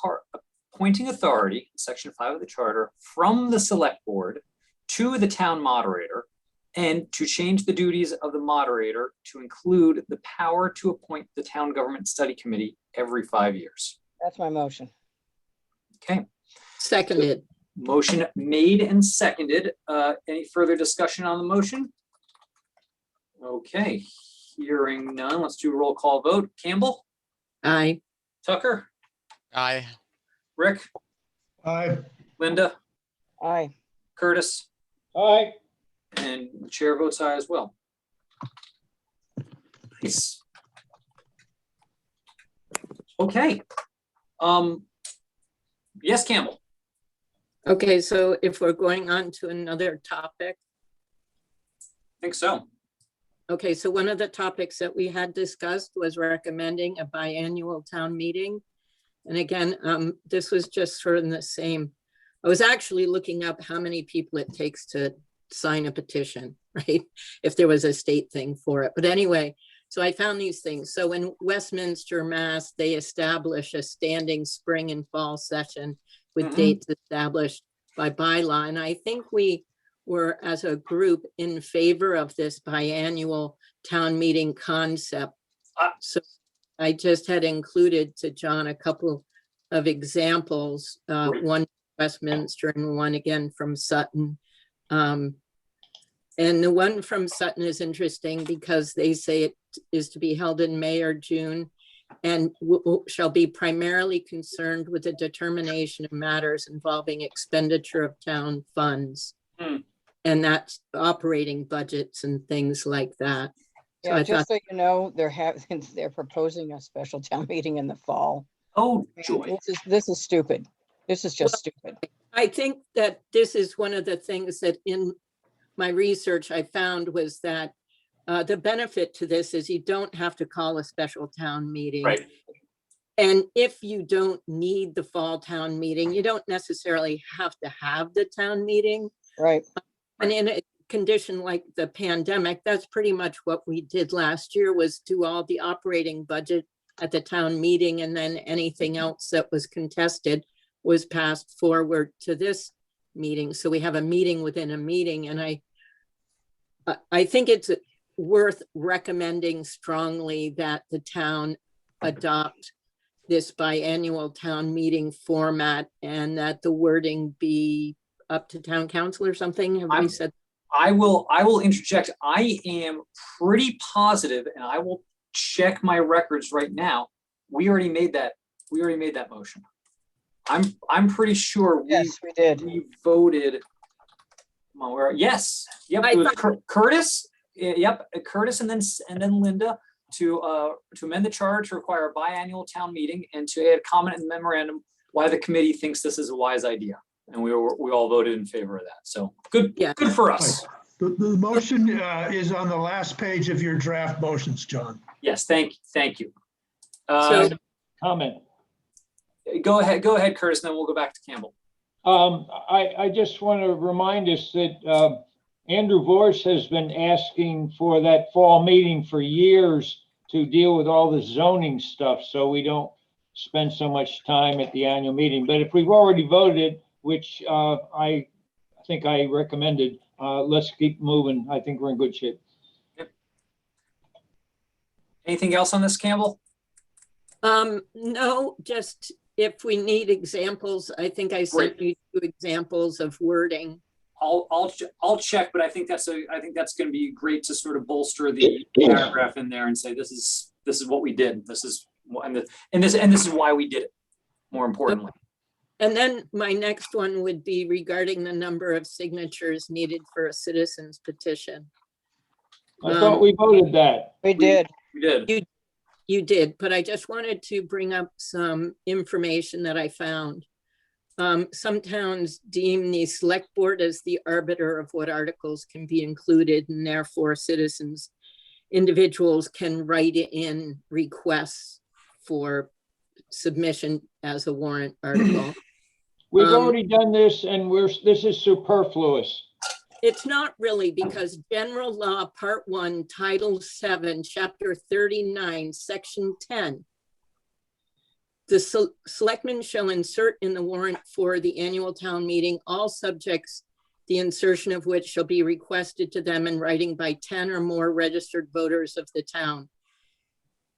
appointing authority, section 5 of the charter, from the select board to the town moderator, and to change the duties of the moderator to include the power to appoint the town government study committee every 5 years. That's my motion. Okay. Seconded. Motion made and seconded. Any further discussion on the motion? Okay. Hearing none, let's do a roll call vote. Campbell, Aye. Tucker, Aye. Rick, Aye. Linda, Aye. Curtis, Aye. and the chair votes aye as well. Nice. Okay. Yes, Campbell. Okay, so if we're going on to another topic. I think so. Okay, so one of the topics that we had discussed was recommending a biannual town meeting. And again, this was just sort of in the same, I was actually looking up how many people it takes to sign a petition, right? If there was a state thing for it. But anyway, so I found these things. So in Westminster, Mass, they establish a standing spring and fall session with dates established by bylaw. And I think we were, as a group, in favor of this biannual town meeting concept. So I just had included to John a couple of examples, one Westminster and one again from Sutton. And the one from Sutton is interesting because they say it is to be held in May or June and shall be primarily concerned with the determination of matters involving expenditure of town funds. And that's operating budgets and things like that. So Yeah, I just thought, so you know, they're proposing a special town meeting in the fall. Oh, joy. This is stupid. This is just stupid. I think that this is one of the things that in my research I found was that the benefit to this is you don't have to call a special town meeting. Right. And if you don't need the fall town meeting, you don't necessarily have to have the town meeting. Right. And in a condition like the pandemic, that's pretty much what we did last year, was do all the operating budget at the town meeting, and then anything else that was contested was passed forward to this meeting. So we have a meeting within a meeting, and I think it's worth recommending strongly that the town adopt this biannual town meeting format, and that the wording be up to town council or something. Have we said? I will interject. I am pretty positive, and I will check my records right now. We already made that motion. I'm pretty sure Yes, we did. we voted. Come on, yes. Yep. It was Curtis. Yep. Curtis and then Linda to amend the charter to require a biannual town meeting and to add a comment in the memorandum why the committee thinks this is a wise idea. And we all voted in favor of that. So good, Yeah. good for us. The motion is on the last page of your draft motions, John. Yes, thank you. So Comment. Go ahead, Curtis, and then we'll go back to Campbell. I just want to remind us that Andrew Vorse has been asking for that fall meeting for years to deal with all the zoning stuff, so we don't spend so much time at the annual meeting. But if we've already voted, which I think I recommended, let's keep moving. I think we're in good shape. Yep. Anything else on this, Campbell? no, just if we need examples, I think I sent you 2 examples of wording. I'll check, but I think that's going to be great to sort of bolster the paragraph in there and say this is what we did. This is this is why we did it. More importantly. And then my next one would be regarding the number of signatures needed for a citizen's petition. I thought we voted that. We did. We did. You did, but I just wanted to bring up some information that I found. Some towns deem the select board as the arbiter of what articles can be included, and therefore individuals can write in requests for submission as a warrant article. We've already done this, and this is superfluous. It's not really, because General Law, Part 1, Title 7, Chapter 39, Section 10. The selectmen shall insert in the warrant for the annual town meeting all subjects, the insertion of which shall be requested to them in writing by 10 or more registered voters of the town.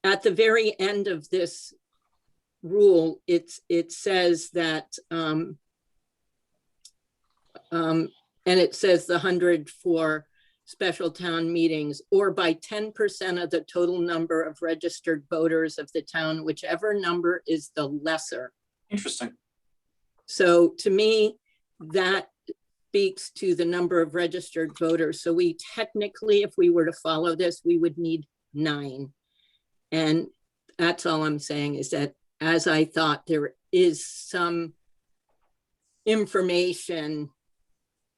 At the very end of this rule, it says that, and it says the 100 for special town meetings, or by 10% of the total number of registered voters of the town, whichever number is the lesser. Interesting. So to me, that speaks to the number of registered voters. So we technically, if we were to follow this, we would need 9. And that's all I'm saying, is that as I thought, there is some information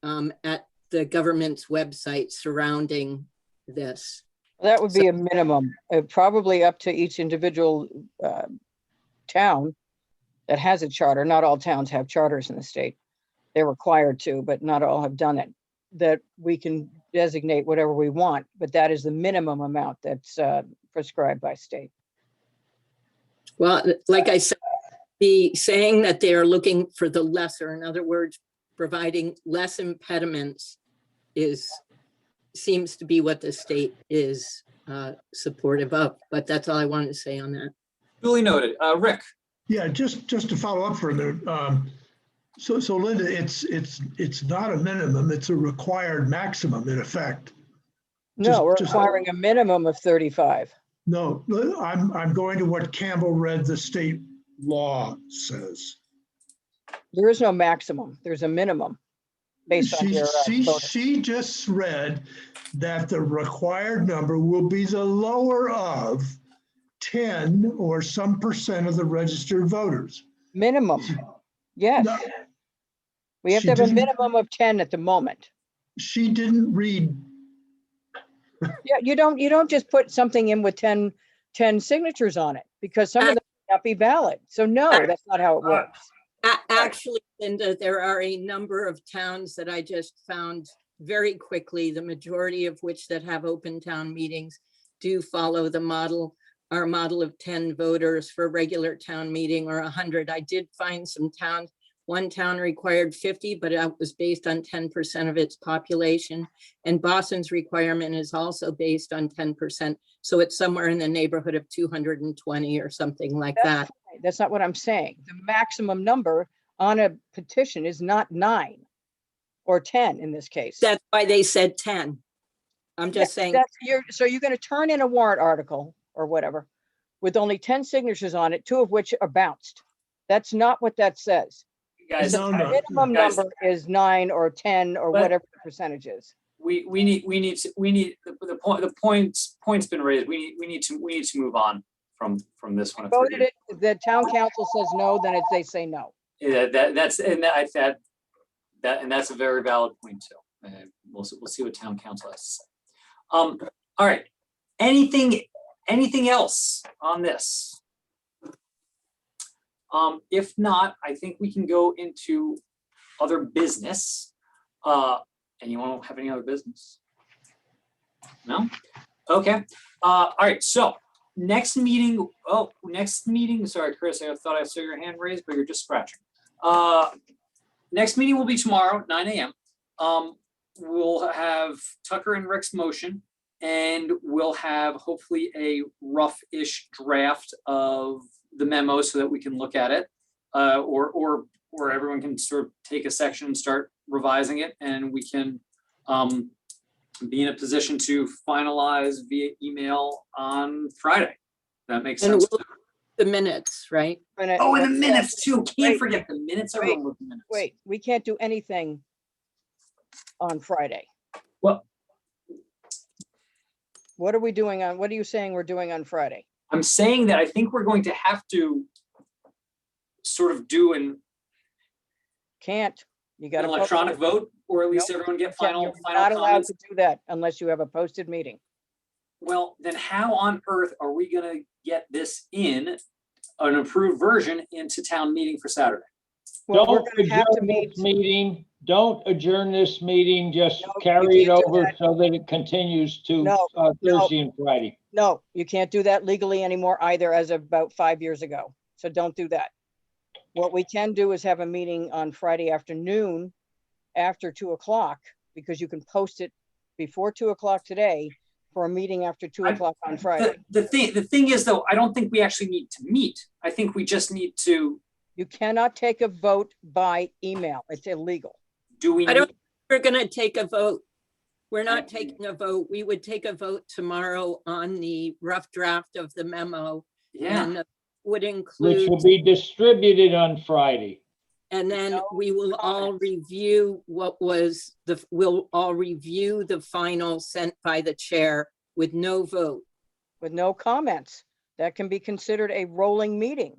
at the government's website surrounding this. That would be a minimum, probably up to each individual town that has a charter. Not all towns have charters in the state. They're required to, but not all have done it. That we can designate whatever we want, but that is the minimum amount that's prescribed by state. Well, like I said, the saying that they are looking for the lesser, in other words, providing less impediments, seems to be what the state is supportive of. But that's all I wanted to say on that. Duly noted. Rick. Yeah, just to follow up for a minute. So Linda, it's not a minimum, it's a required maximum in effect. No, we're Just- requiring a minimum of 35. No, I'm going to what Campbell read the state law says. There is no maximum. There's a minimum based on your voter. She just read that the required number will be the lower of 10 or some percent of the registered voters. Minimum. Yes. No, We have she to have a didn't- minimum of 10 at the moment. she didn't read. Yeah, you don't just put something in with 10 signatures on it, because some of them may not be valid. So no, that's not how it works. Actually, Linda, there are a number of towns that I just found very quickly, the majority of which that have open town meetings do follow our model of 10 voters for a regular town meeting, or 100. I did find some towns, one town required 50, but it was based on 10% of its population. And Boston's requirement is also based on 10%. So it's somewhere in the neighborhood of 220 or something like that. That's not what I'm saying. The maximum number on a petition is not 9 or 10 in this case. That's why they said 10. I'm just saying. So you're going to turn in a warrant article or whatever with only 10 signatures on it, 2 of which are bounced. That's not what that says. Guys, No, The no. minimum Guys. number is 9 or 10 or But- whatever the percentage is. we need the point's been raised. We need to move on from this one. Voted it, the town council says no, then they say no. Yeah, that's a very valid point too. We'll see what town council has to say. All right. Anything else on this? If not, I think we can go into other business. Anyone have any other business? No? Okay. All right, so next meeting, sorry, Chris, I thought I saw your hand raised, but you're just scratching. Next meeting will be tomorrow, 9 a.m. We'll have Tucker and Rick's motion, and we'll have hopefully a rough-ish draft of the memo so that we can look at it, or everyone can sort of take a section and start revising it, and we can be in a position to finalize via email on Friday. That makes And sense. the minutes, right? Oh, and the minutes too. Can't Wait. forget the minutes. Everyone with the minutes. Wait, we can't do anything on Friday. Well, What are you saying we're doing on Friday? I'm saying that I think we're going to have to sort of do an Can't. You got to. electronic vote, or at least Nope. everyone get You're final not allowed comments. to do that unless you have a posted meeting. Well, then how on earth are we gonna get this in an approved version into town meeting for Saturday? Well, we're Don't gonna have to adjourn meet. this meeting. Don't adjourn this meeting. Just No, you carry it can't do over that. so that it continues to No, no. Thursday and Friday. No, you can't do that legally anymore either, as of about 5 years ago. So don't do that. What we can do is have a meeting on Friday afternoon after 2 o'clock, because you can post it before 2 o'clock today for a meeting after 2 o'clock on Friday. The thing is though, I don't think we actually need to meet. I think we just need to, You cannot take a vote by email. It's illegal. do we? I don't- need- We're gonna take a vote we're not taking a vote. We would take a vote tomorrow on the rough draft of the memo. Yeah, And would Which include, will be distributed on Friday. and then No we will all comments. review we'll all review the final sent by the chair with no vote. With no comments. That can be considered a rolling meeting.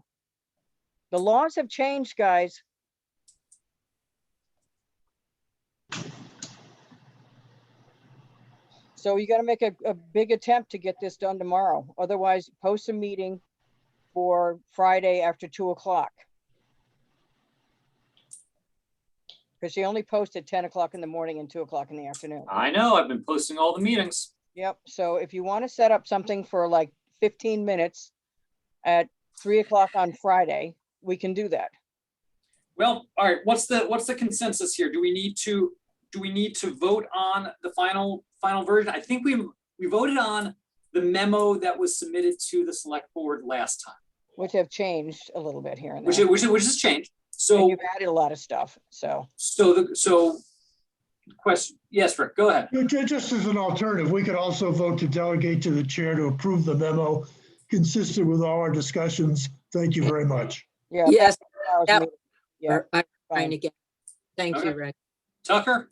The laws have changed, guys. So you gotta make a big attempt to get this done tomorrow. Otherwise, post a meeting for Friday after 2 o'clock. Because she only posted 10 o'clock in the morning and 2 o'clock in the afternoon. I know. I've been posting all the meetings. Yep, so if you want to set up something for like 15 minutes at 3 o'clock on Friday, we can do that. Well, all right, what's the consensus here? Do we need to vote on the final version? I think we voted on the memo that was submitted to the select board last time, Which have changed a little bit here and which there. has changed. And So you've added a lot of stuff, so. question, yes, Rick, go ahead. Just as an alternative, we could also vote to delegate to the chair to approve the memo consistent with all our discussions. Thank you very much. Yeah. Yes, tomorrow's that- meeting. Yeah, or I'm trying fine. to get, thank you, Okay. Rick. Tucker?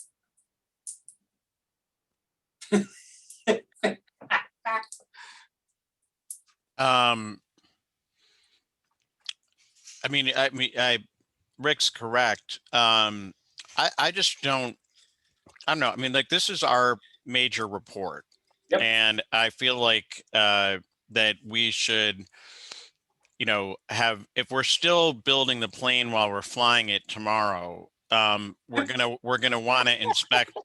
Rick's correct. I just don't, I don't know. I mean, like, this is our major report. Yep. And I feel like, that we should, if we're still building the plane while we're flying it tomorrow, we're gonna want to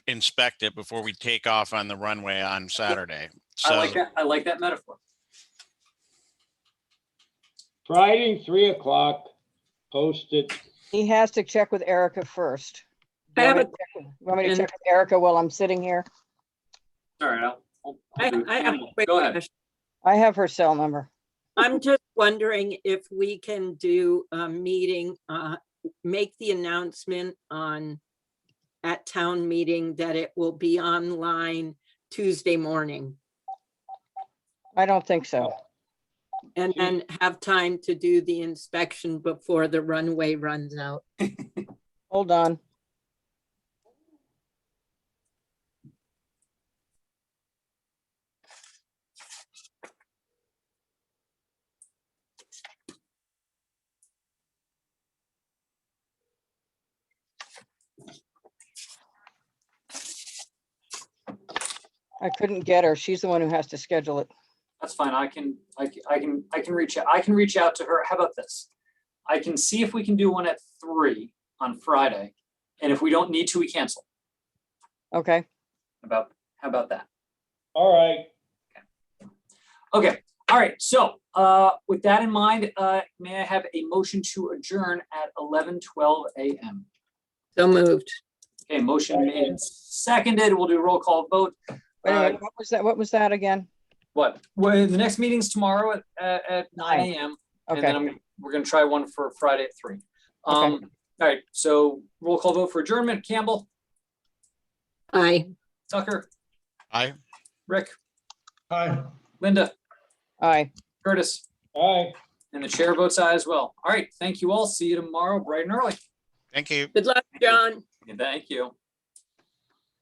inspect it before we take off on the runway on Saturday. So I like that metaphor. Friday, 3 o'clock, post it. He has to check with Erica first. I have a Want me to question. check with Erica while I'm sitting here? All right, I'll do it. I have a quick Go ahead. question. I have her cell number. I'm just wondering if we can do a meeting, make the announcement at town meeting that it will be online Tuesday morning, I don't think so. and then have time to do the inspection before the runway runs out. Hold on. I couldn't get her. She's the one who has to schedule it. That's fine. I can reach out. I can reach out to her. How about this? I can see if we can do one at 3 on Friday. And if we don't need to, we cancel. Okay. How about that? All right. Okay. All right. So with that in mind, may I have a motion to adjourn at 11:12 a.m.? So moved. Okay, motion made and seconded. We'll do a roll call vote. Wait a minute, what was that? What was that again? What? Well, the next meeting's tomorrow at 9 a.m. And Okay, then we're gonna try one for Friday at 3. All right, so roll call vote for adjournment. Campbell, Aye. Tucker, I. Rick, Hi. Linda, aye. Curtis, All right. and the chair votes aye as well. All right, thank you all. See you tomorrow bright and early. Thank you. Good luck, John. Thank you.